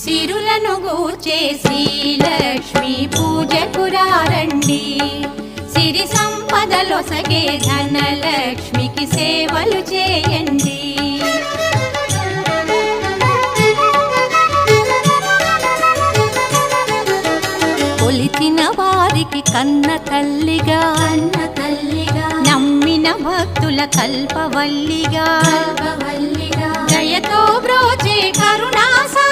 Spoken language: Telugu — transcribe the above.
సిరులను గూర్చే శ్రీలక్ష్మి పూజకు రండి. సిరి సంపదలొసగే ధనలక్ష్మికి సేవలు చేయండి. కొలిచిన వారికి కన్న తల్లిగా నమ్మిన భక్తుల కల్పవల్లిగా దయతో బ్రోచే కరుణాసా